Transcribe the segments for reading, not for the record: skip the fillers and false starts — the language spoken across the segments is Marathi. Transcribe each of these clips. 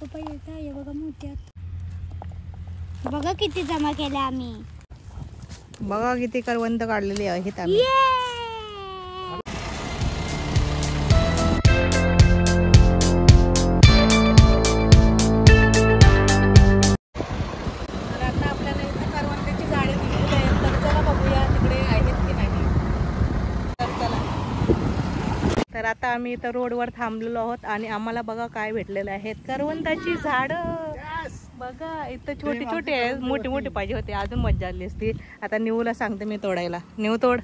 पपईचा हे बघा मोठ्यात. बघा किती जमा केल्या आम्ही. बघा किती करवंद काढलेली आहेत आम्ही. तर आता आम्ही इथं रोडवर थांबलेलो आहोत आणि आम्हाला बघा काय भेटलेलं आहे. करवंदाची झाडं बघा. इथं छोटी छोटी आहेत, मोठी मोठी पाहिजे होते अजून मज्जा आली असती. आता निवूला सांगते मी तोडायला. निवू तोड,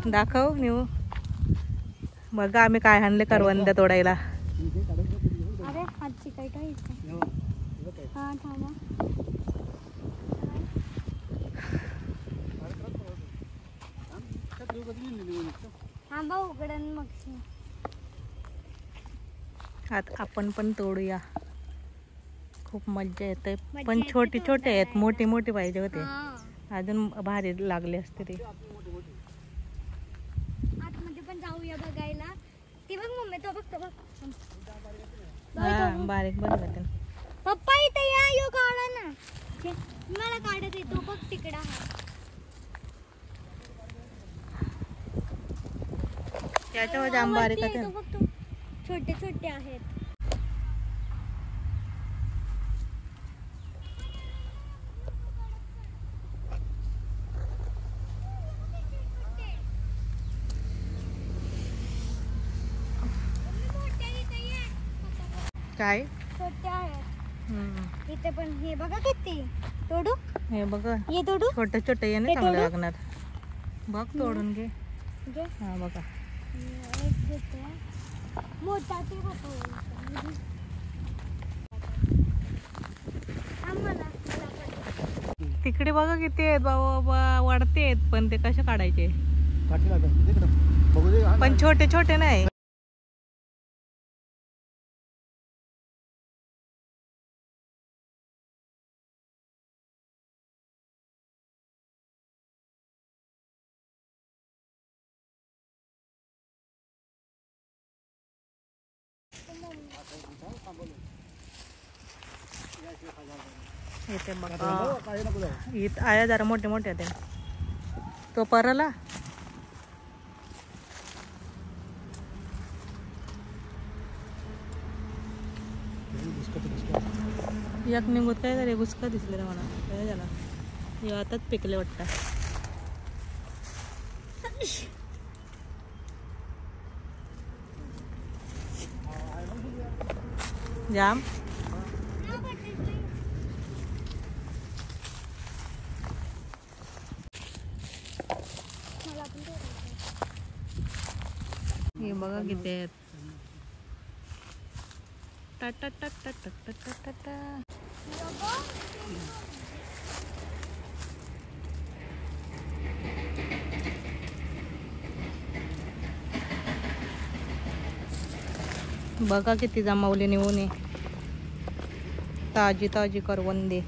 दाखव निवू. बघा आम्ही काय आणले करवंद तोडायला. अरे हातची काय काय हा थांबा. थांबा उघडन मग. आता आपण पण तोडूया. खूप मज्जा येते. पण छोटे छोटे आहेत, मोठी मोठी पाहिजे होते अजून भारी लागले असते ते. आतमध्ये पण जाऊया बघायला. ती बघ मम्मी तो बघ तो बघ. बारीक बघ. पप्पा इथे या. यो काढा ना. मला काढत येतो बघ तिकडा. त्याच्यावर जाम बारीक आहे. छोटे छोटे आहेत. काय छोटे आहेत. इथे पण हे बघा किती. तोडू हे बघा. हे तोडू. छोटे छोटे याने चांगलं लागणार. बघ तोडून घे. हा बघा. मोठा ते तिकडे बघा किती आहेत बाबा. वाढते आहेत पण ते कसे काढायचे. पण छोटे छोटे नाही. इथे बघा. इथं आया जरा मोठे मोठे ते. तो परला एक निघत काय तरी गुसका दिसले मला. काय झाला हे आताच पिकले वाटतं. जाम हे बघा किती आहेत. टा टा टा टा टा टा टा टा. बघा किती जमावले निवून. ताजी ताजी करवंदे.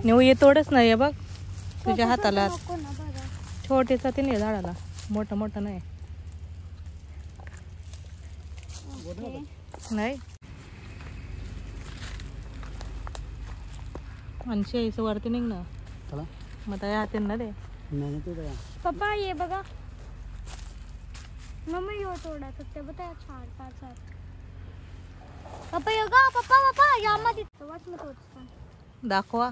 निवू ये तोडच नाही बघ तुझ्या हाताला. छोटेसा ते नाही झाडाला, मोठं मोठं नाही. नाही 80 वरती निघ ना. मग त्या हाती ना दे पप्पा. ये बघा मम्मी यो तोडा सकते बता. 4 5 7 पप्पा योगा. पप्पा पप्पा या मध्ये वाच मत होता. दाखवा.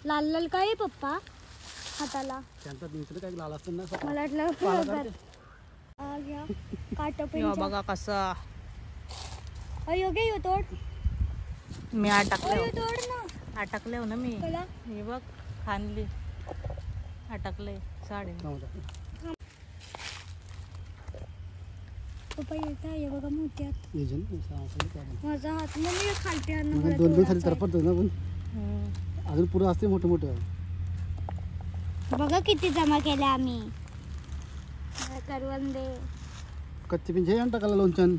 लाल लाल काय पप्पा हाताला. लाल असतं ना. मला वाटलं बघा कसा. अयो गे यो तोड. मी अटकले. तोड ना. अटकले हो ना मी. हे बघ खांदली अटकले साडी. पपईचा हे बघा मोठ्यात. माझा हात मम्मी खालते. दोन खाली तरपडतो ना पण अजून पुढे असते मोठे मोठे. बघा किती जमा केल्या आम्ही करवंदे. कच्चे पिंजे टाकायला लोणच्यान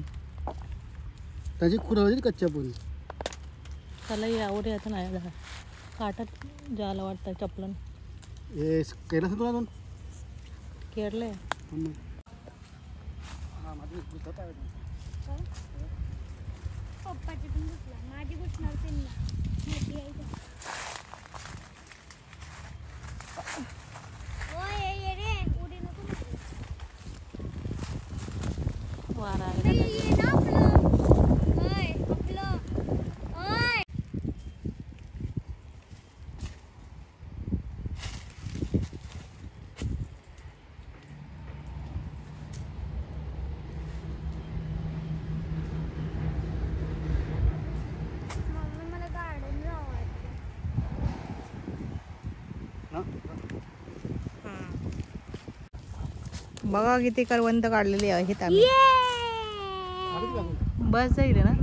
त्याची खुरावली कच्च्या पण. त्याला यावर येतं नाही काटत जायला वाटतं चपलन. हे केलं तुला दोन केरले. हा माझी दुसरं काय पप्पाची पण घुसला माझी घुसणार त्यांना मोठी आहे का? ओय ये रे उडी नको मारू. वारा अरे ये ना आपलं ओय आपलं ओय मम्मी मला गार्डन जावायचं. बघा किती करवंद काढलेली आहेत आम्ही. ये बस जाईल ना.